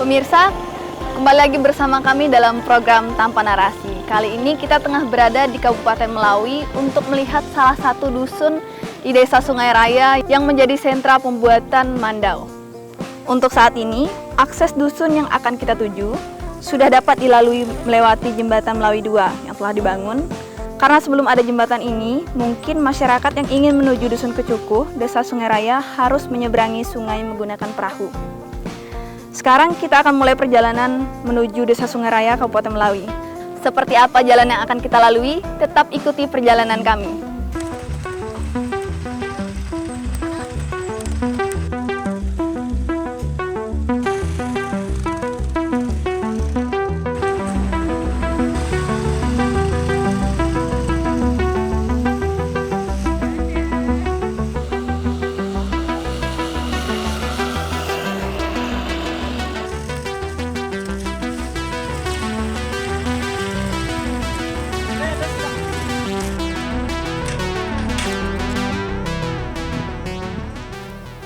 Pemirsa, kembali lagi bersama kami dalam program Tanpa Narasi. Kali ini kita tengah berada di Kabupaten Melawi untuk melihat salah satu dusun di Desa Sungai Raya yang menjadi sentra pembuatan mandau. Untuk saat ini, akses dusun yang akan kita tuju sudah dapat dilalui melewati jembatan Melawi 2 yang telah dibangun. Karena sebelum ada jembatan ini, mungkin masyarakat yang ingin menuju Dusun Kecukuh, Desa Sungai Raya harus menyeberangi sungai menggunakan perahu. Sekarang kita akan mulai perjalanan menuju Desa Sungai Raya, Kabupaten Melawi. Seperti apa jalan yang akan kita lalui? Tetap ikuti perjalanan kami.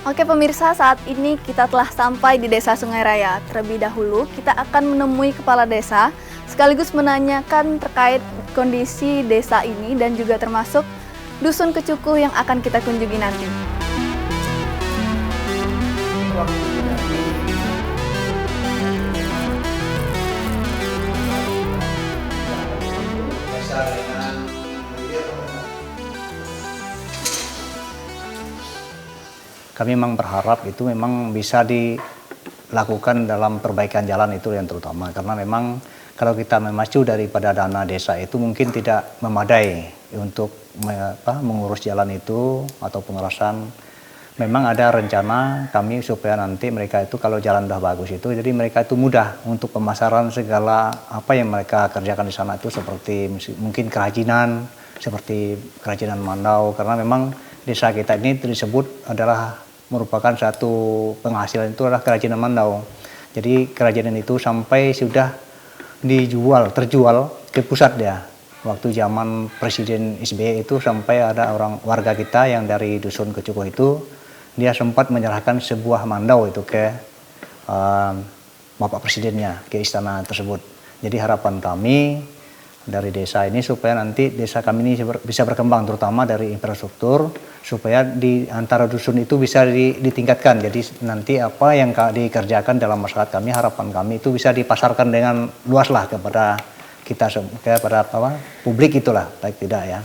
Oke pemirsa, saat ini kita telah sampai di Desa Sungai Raya. Terlebih dahulu kita akan menemui kepala desa sekaligus menanyakan terkait kondisi desa ini dan juga termasuk Dusun Kecukuh yang akan kita kunjungi nanti. Kami memang berharap itu memang bisa dilakukan dalam perbaikan jalan itu yang terutama. Karena memang kalau kita memacu daripada dana desa itu mungkin tidak memadai untuk mengurus jalan itu atau pengerasan. Memang ada rencana kami supaya nanti mereka itu kalau jalan udah bagus itu, jadi mereka itu mudah untuk pemasaran segala apa yang mereka kerjakan di sana itu seperti mungkin kerajinan, seperti kerajinan mandau. Karena memang desa kita ini disebut adalah merupakan satu penghasilan itu adalah kerajinan mandau. Jadi kerajinan itu sampai sudah terjual ke pusat ya. Waktu zaman Presiden SBY itu sampai ada orang warga kita yang dari Dusun Kecukuh itu, dia sempat menyerahkan sebuah mandau itu ke Bapak Presidennya, ke istana tersebut. Jadi harapan kami dari desa ini supaya nanti desa kami ini bisa berkembang, terutama dari infrastruktur, supaya di antara dusun itu bisa ditingkatkan. Jadi nanti apa yang dikerjakan dalam masyarakat kami, harapan kami itu bisa dipasarkan dengan luas lah kepada kita, kepada publik itulah, baik tidak ya.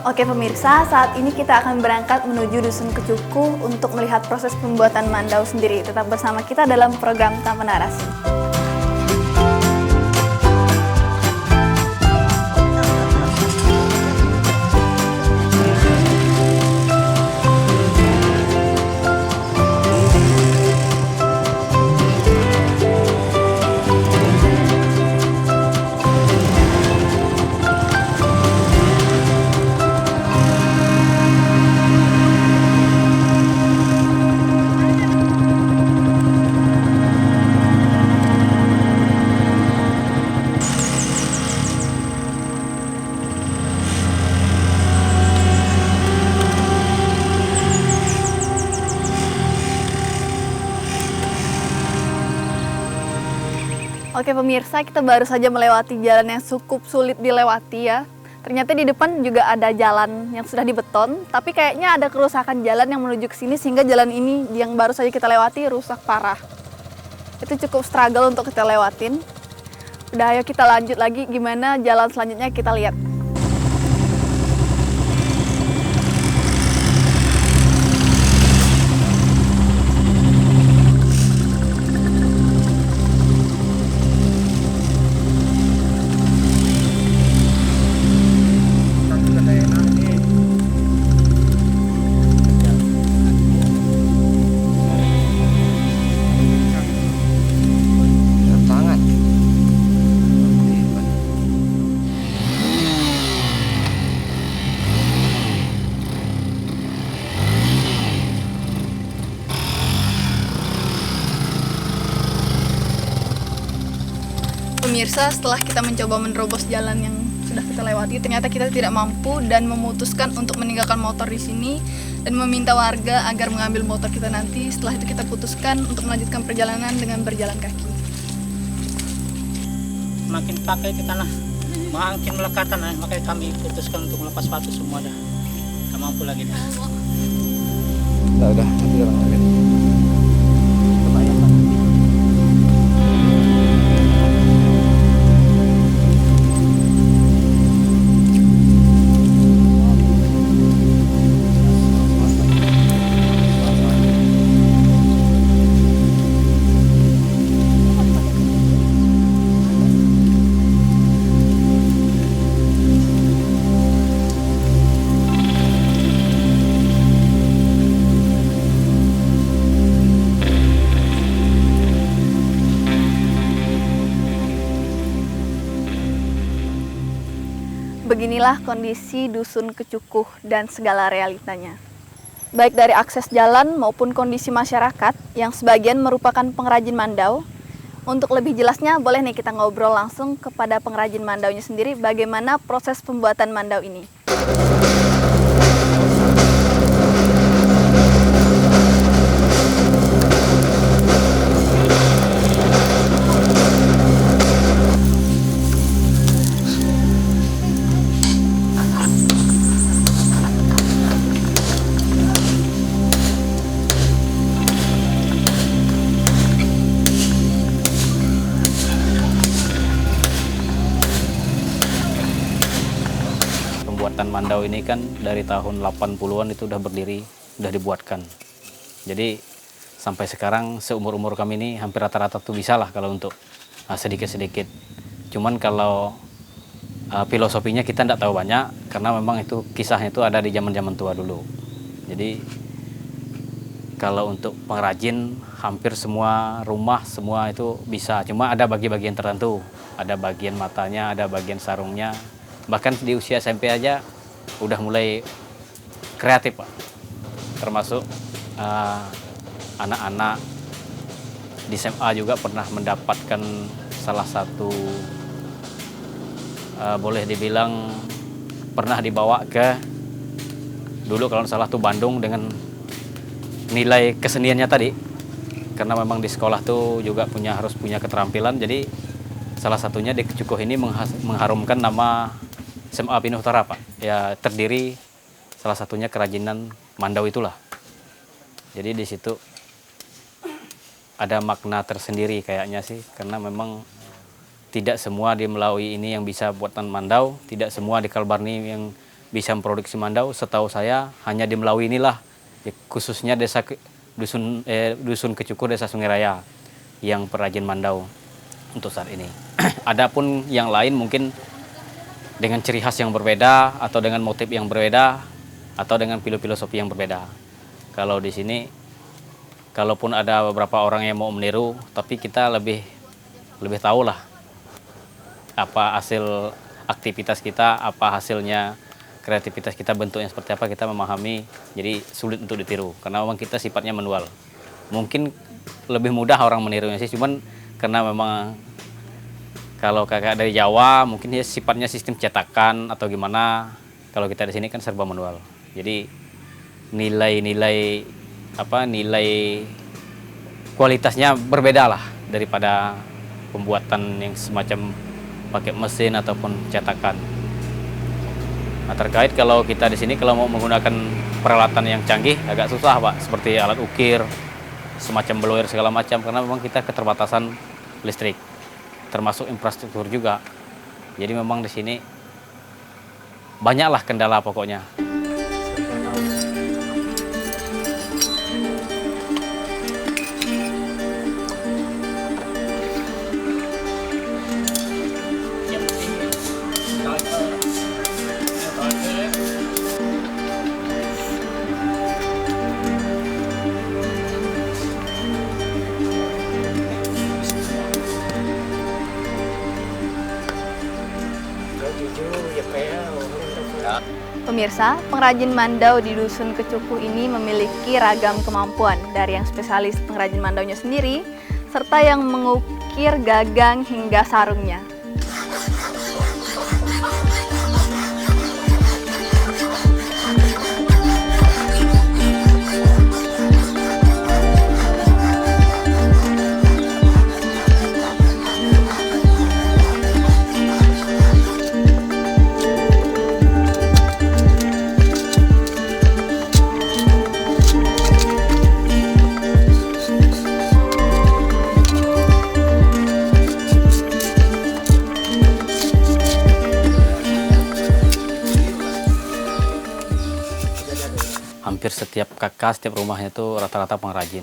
Oke pemirsa, saat ini kita akan berangkat menuju Dusun Kecukuh untuk melihat proses pembuatan mandau sendiri. Tetap bersama kita dalam program Tanpa Narasi. Oke pemirsa, kita baru saja melewati jalan yang cukup sulit dilewati ya. Ternyata di depan juga ada jalan yang sudah dibeton, tapi kayaknya ada kerusakan jalan yang menuju ke sini sehingga jalan ini yang baru saja kita lewati rusak parah. Itu cukup struggle untuk kita lewatin. Udah ayo kita lanjut lagi, gimana jalan selanjutnya kita lihat. Pemirsa, setelah kita mencoba menerobos jalan yang sudah kita lewati, ternyata kita tidak mampu dan memutuskan untuk meninggalkan motor di sini dan meminta warga agar mengambil motor kita nanti. Setelah itu kita putuskan untuk melanjutkan perjalanan dengan berjalan kaki. Makin pakai kita lah, makin melekatan, makanya kami putuskan untuk melepas sepatu semua dah. Tak mampu lagi dah. Udah, nanti jalan lagi. Beginilah kondisi Dusun Kecukuh dan segala realitanya. Baik dari akses jalan maupun kondisi masyarakat yang sebagian merupakan pengrajin mandau. Untuk lebih jelasnya, boleh nih kita ngobrol langsung kepada pengrajin mandaunya sendiri bagaimana proses pembuatan mandau ini. Pembuatan mandau ini kan dari tahun 80-an itu udah berdiri, udah dibuatkan. Jadi sampai sekarang seumur-umur kami ini hampir rata-rata tuh bisa lah kalau untuk sedikit-sedikit. Cuman kalau filosofinya kita tidak tahu banyak karena memang itu kisahnya itu ada di zaman-zaman tua dulu. Jadi kalau untuk pengrajin hampir semua rumah semua itu bisa. Cuma ada bagi-bagian tertentu, ada bagian matanya, ada bagian sarungnya. Bahkan di usia SMP aja udah mulai kreatif, Pak. Termasuk anak-anak di SMA juga pernah mendapatkan salah satu, boleh dibilang pernah dibawa ke, dulu kalau salah tuh Bandung dengan nilai keseniannya tadi. Karena memang di sekolah tuh juga harus punya keterampilan, jadi salah satunya di Kecukuh ini mengharumkan nama SMA Pindah Utara, Pak. Ya terdiri salah satunya kerajinan mandau itulah. Jadi di situ ada makna tersendiri kayaknya sih, karena memang tidak semua di Melawi ini yang bisa buatan mandau, tidak semua di Kalbarni yang bisa memproduksi mandau. Setahu saya hanya di Melawi inilah, ya, khususnya dusun Kecukuh, Desa Sungai Raya yang perajin mandau untuk saat ini. Adapun yang lain mungkin dengan ciri khas yang berbeda atau dengan motif yang berbeda atau dengan filosofi yang berbeda. Kalau di sini, kalaupun ada beberapa orang yang mau meniru, tapi kita lebih tahu lah apa hasil aktivitas kita, apa hasilnya kreativitas kita, bentuknya seperti apa, kita memahami. Jadi sulit untuk ditiru karena memang kita sifatnya manual. Mungkin lebih mudah orang menirunya sih, cuman karena memang kalau kakak dari Jawa mungkin dia sifatnya sistem cetakan atau gimana. Kalau kita di sini kan serba manual. Jadi nilai kualitasnya berbeda lah daripada pembuatan yang semacam pakai mesin ataupun cetakan. Nah, terkait kalau kita di sini kalau mau menggunakan peralatan yang canggih agak susah, Pak, seperti alat ukir, semacam blower segala macam, karena memang kita keterbatasan listrik, termasuk infrastruktur juga. Jadi memang di sini banyaklah kendala pokoknya. Pemirsa, pengrajin mandau di Dusun Kecukuh ini memiliki ragam kemampuan, dari yang spesialis pengrajin mandaunya sendiri, serta yang mengukir gagang hingga sarungnya. hampir setiap kakak, setiap rumahnya itu rata-rata pengrajin.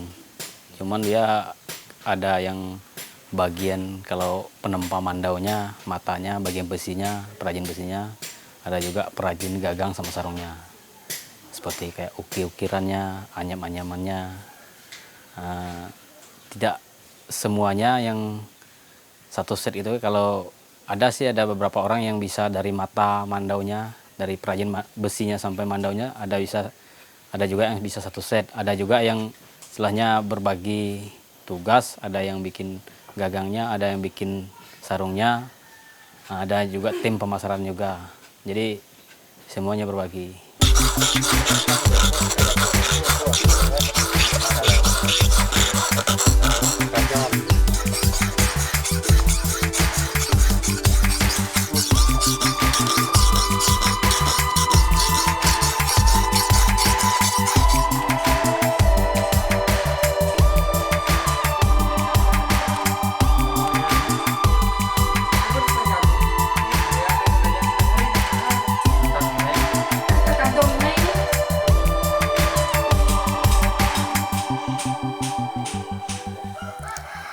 Cuman dia ada yang bagian kalau penempa mandaunya, matanya, bagian besinya, perajin besinya. Ada juga perajin gagang sama sarungnya. Seperti kayak ukir-ukirannya, anyam-anyamannya. Tidak semuanya yang satu set itu, kalau ada sih ada beberapa orang yang bisa dari mata mandaunya, dari perajin besinya sampai mandaunya, ada juga yang bisa satu set, ada juga yang setelahnya berbagi tugas, ada yang bikin gagangnya, ada yang bikin sarungnya, ada juga tim pemasaran juga. Jadi semuanya berbagi.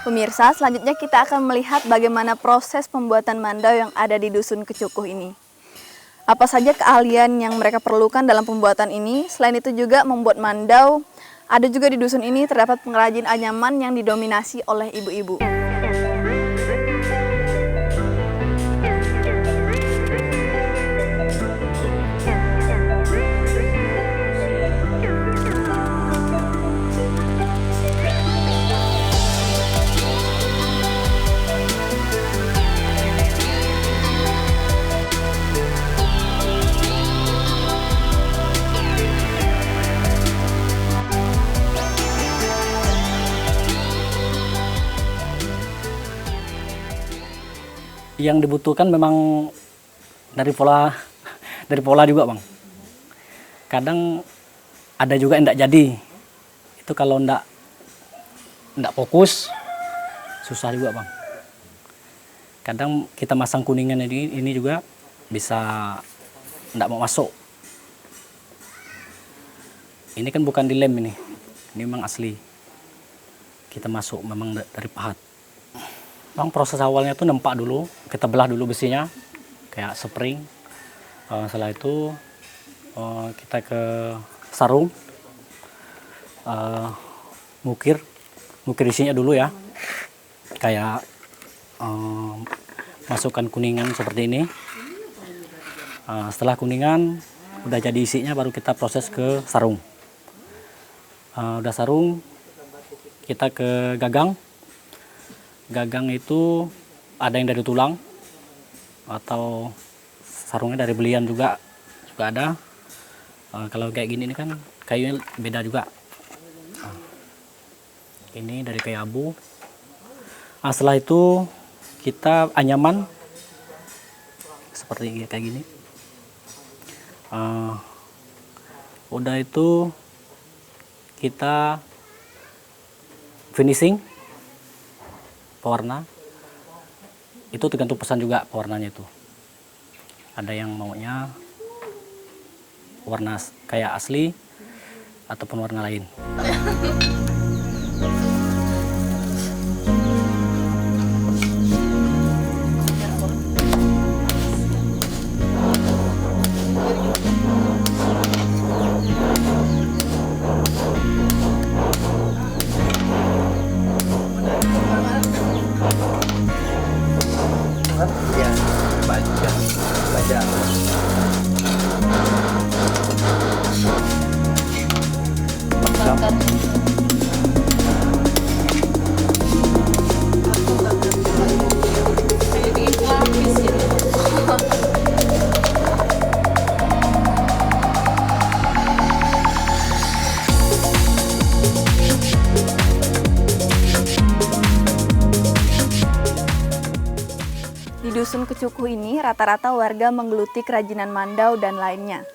Pemirsa, selanjutnya kita akan melihat bagaimana proses pembuatan mandau yang ada di Dusun Kecukuh ini. Apa saja keahlian yang mereka perlukan dalam pembuatan ini? Selain itu juga membuat mandau, ada juga di dusun ini terdapat pengrajin anyaman yang didominasi oleh ibu-ibu. Yang dibutuhkan memang dari pola juga, Bang. Kadang ada juga yang tidak jadi. Itu kalau tidak fokus susah juga, Bang. Kadang kita masang kuningan ini juga bisa tidak mau masuk. Ini kan bukan dilem ini memang asli. Kita masuk memang dari pahat. Bang, proses awalnya tuh nempak dulu, kita belah dulu besinya, kayak spring. Setelah itu kita ke sarung, ngukir isinya dulu ya, kayak masukkan kuningan seperti ini. Setelah kuningan udah jadi isinya, baru kita proses ke sarung. Udah sarung, kita ke gagang. Gagang itu ada yang dari tulang atau sarungnya dari belian juga ada. Kalau kayak gini ini kan kayunya beda juga. Ini dari kayu abu. Setelah itu kita anyaman seperti kayak gini. Udah itu kita finishing. Pewarna itu tergantung pesan juga pewarnanya itu. Ada yang maunya warna kayak asli ataupun warna lain. Di Dusun Kecukuh ini rata-rata warga menggeluti kerajinan mandau dan lainnya.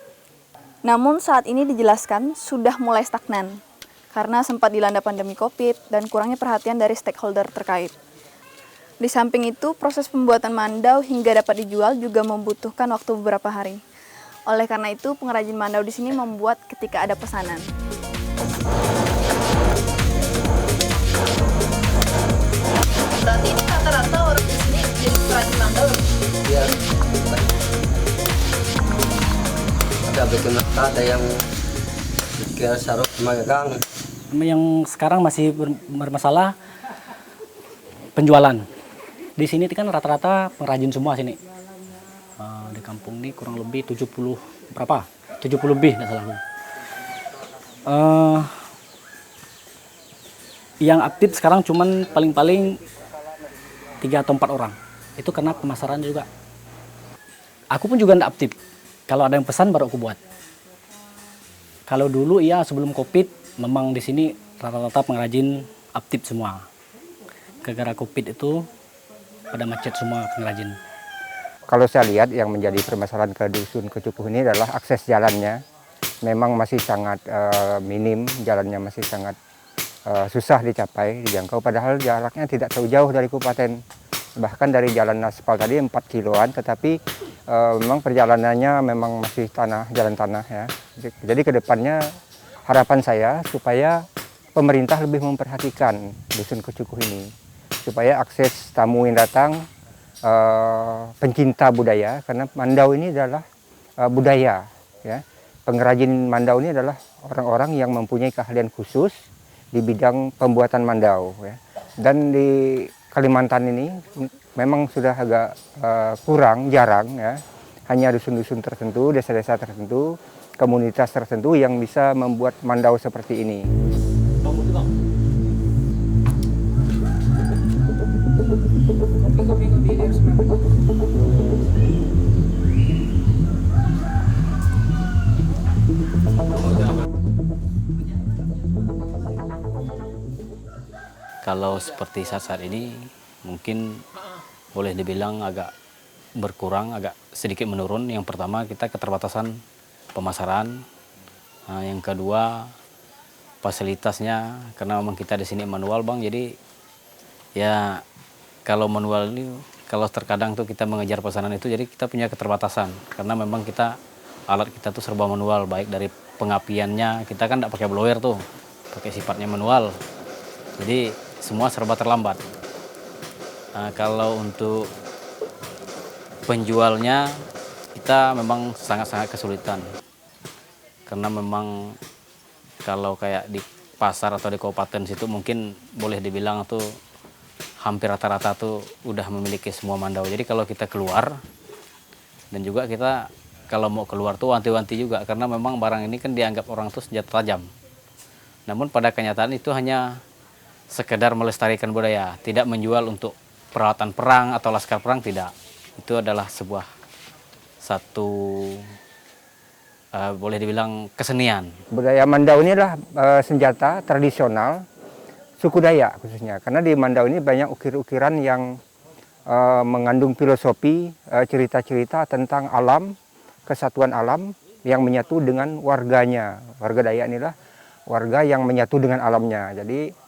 Namun saat ini dijelaskan sudah mulai stagnan karena sempat dilanda pandemi Covid dan kurangnya perhatian dari stakeholder terkait. Di samping itu, proses pembuatan mandau hingga dapat dijual juga membutuhkan waktu beberapa hari. Oleh karena itu, pengrajin mandau di sini membuat ketika ada pesanan. Berarti ini rata-rata orang di sini jadi pengrajin mandau. Iya. Ada bikin mata, ada yang bikin sarung megang. Yang sekarang masih bermasalah penjualan. Di sini kan rata-rata pengrajin semua sini. Di kampung ini kurang lebih 70 berapa? 70 lebih, tidak salah. Yang aktif sekarang cuman paling-paling 3 atau 4 orang. Itu karena pemasaran juga. Aku pun juga tidak aktif. Kalau ada yang pesan baru aku buat. Kalau dulu ya sebelum Covid memang di sini rata-rata pengrajin aktif semua. Gara-gara Covid itu pada macet semua pengrajin. Kalau saya lihat yang menjadi permasalahan ke dusun Kecukuh ini adalah akses jalannya. Memang masih sangat minim, jalannya masih sangat susah dicapai, dijangkau. Padahal jaraknya tidak terlalu jauh dari kabupaten. Bahkan dari jalan aspal tadi 4 kiloan, tetapi memang perjalanannya memang masih jalan tanah ya. Jadi ke depannya harapan saya supaya pemerintah lebih memperhatikan dusun Kecukuh ini. Supaya akses tamu yang datang, pencinta budaya, karena mandau ini adalah budaya. Ya. Pengrajin mandau ini adalah orang-orang yang mempunyai keahlian khusus di bidang pembuatan mandau. Ya. Dan di Kalimantan ini memang sudah agak jarang ya. Hanya dusun-dusun tertentu, desa-desa tertentu, komunitas tertentu yang bisa membuat mandau seperti ini. Kalau seperti saat ini mungkin boleh dibilang agak berkurang, agak sedikit menurun. Yang pertama kita keterbatasan pemasaran. Nah, yang kedua fasilitasnya, karena memang kita di sini manual Bang, jadi ya kalau manual ini kalau terkadang tuh kita mengejar pesanan itu jadi kita punya keterbatasan karena memang alat kita tuh serba manual, baik dari pengapiannya kita kan tidak pakai blower tuh, pakai sifatnya manual. Jadi semua serba terlambat. Nah, kalau untuk penjualnya kita memang sangat-sangat kesulitan. Karena memang kalau kayak di pasar atau di kabupaten situ mungkin boleh dibilang tuh hampir rata-rata tuh udah memiliki semua mandau. Jadi kalau kita keluar dan juga kita kalau mau keluar tuh wanti-wanti juga karena memang barang ini kan dianggap orang tuh senjata tajam. Namun pada kenyataan itu hanya sekedar melestarikan budaya, tidak menjual untuk peralatan perang atau laskar perang, tidak. Itu adalah sebuah satu boleh dibilang kesenian. Budaya Mandau ini adalah senjata tradisional suku Dayak khususnya. Karena di Mandau ini banyak ukir-ukiran yang mengandung filosofi, cerita-cerita tentang alam, kesatuan alam yang menyatu dengan warganya. Warga Dayak inilah warga yang menyatu dengan alamnya. Jadi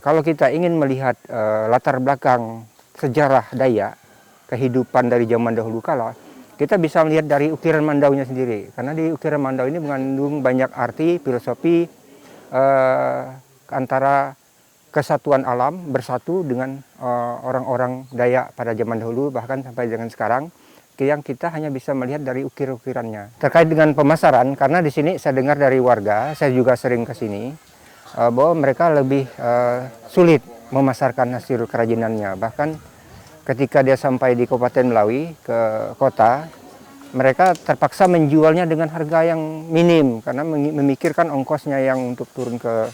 kalau kita ingin melihat latar belakang sejarah Dayak, kehidupan dari zaman dahulu kala, kita bisa melihat dari ukiran mandaunya sendiri. Karena di ukiran mandau ini mengandung banyak arti, filosofi antara kesatuan alam bersatu dengan orang-orang Dayak pada zaman dahulu, bahkan sampai dengan sekarang, yang kita hanya bisa melihat dari ukir-ukirannya. Terkait dengan pemasaran, karena di sini saya dengar dari warga, saya juga sering ke sini, bahwa mereka lebih sulit memasarkan hasil kerajinannya. Bahkan ketika dia sampai di Kabupaten Melawi ke kota, mereka terpaksa menjualnya dengan harga yang minim karena memikirkan ongkosnya yang untuk turun ke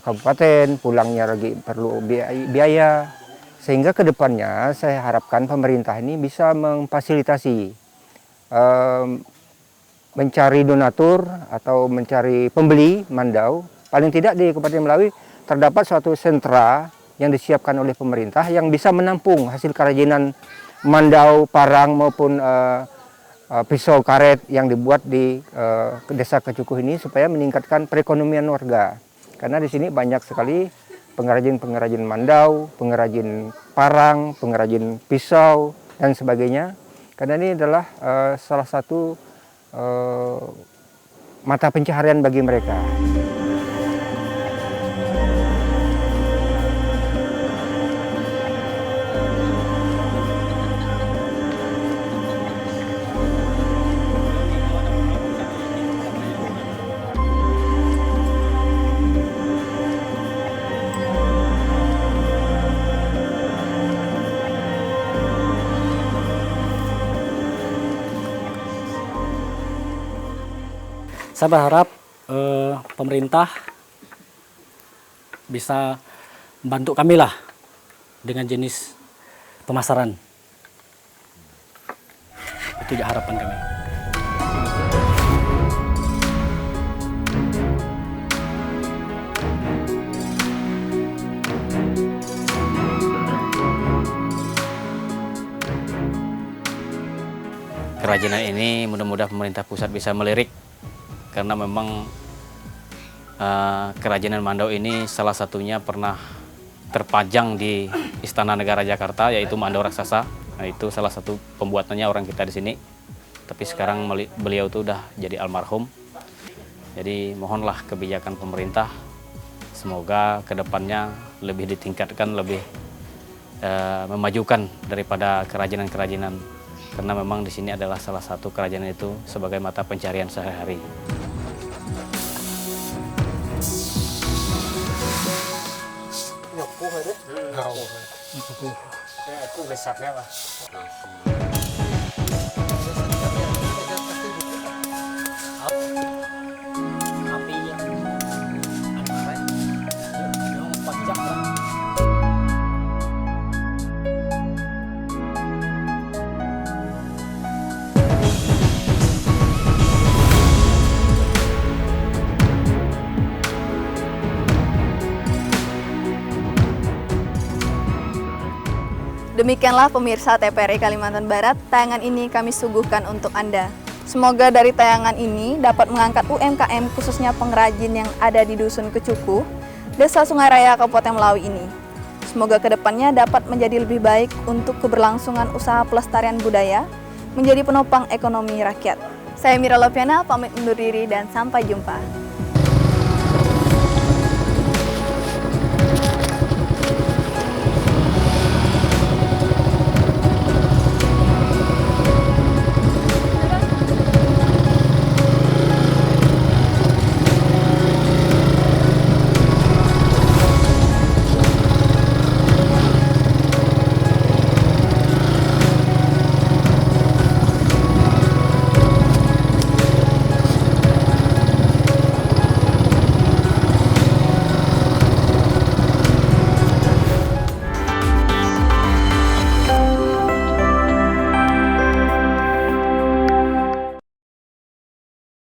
kabupaten, pulangnya lagi perlu biaya. Sehingga ke depannya saya harapkan pemerintah ini bisa memfasilitasi mencari donatur atau mencari pembeli mandau. Paling tidak di Kabupaten Melawi terdapat suatu sentra yang disiapkan oleh pemerintah yang bisa menampung hasil kerajinan mandau, parang maupun pisau karet yang dibuat di desa Kecukuh ini supaya meningkatkan perekonomian warga. Karena di sini banyak sekali pengrajin-pengrajin mandau, pengrajin parang, pengrajin pisau dan sebagainya. karena ini adalah salah satu mata pencaharian bagi mereka. Saya berharap pemerintah bisa membantu kami lah dengan jenis pemasaran. Itu juga harapan kami. Kerajinan ini mudah-mudahan pemerintah pusat bisa melirik, karena memang kerajinan Mandau ini salah satunya pernah terpajang di Istana Negara Jakarta, yaitu Mandau Raksasa. Nah, itu salah satu pembuatannya orang kita di sini. Tapi sekarang beliau itu udah jadi almarhum. Jadi mohonlah kebijakan pemerintah, semoga kedepannya lebih ditingkatkan, lebih memajukan daripada kerajinan-kerajinan. Karena memang di sini adalah salah satu kerajinan itu sebagai mata pencarian sehari-hari. Itu besarnya lah. Demikianlah pemirsa TPRI Kalimantan Barat, tayangan ini kami suguhkan untuk Anda. Semoga dari tayangan ini dapat mengangkat UMKM khususnya pengrajin yang ada di Dusun Kecukuh, Desa Sungai Raya Kabupaten Melawi ini. Semoga kedepannya dapat menjadi lebih baik untuk keberlangsungan usaha pelestarian budaya, menjadi penopang ekonomi rakyat. Saya Mira Lopiana, pamit undur diri dan sampai jumpa.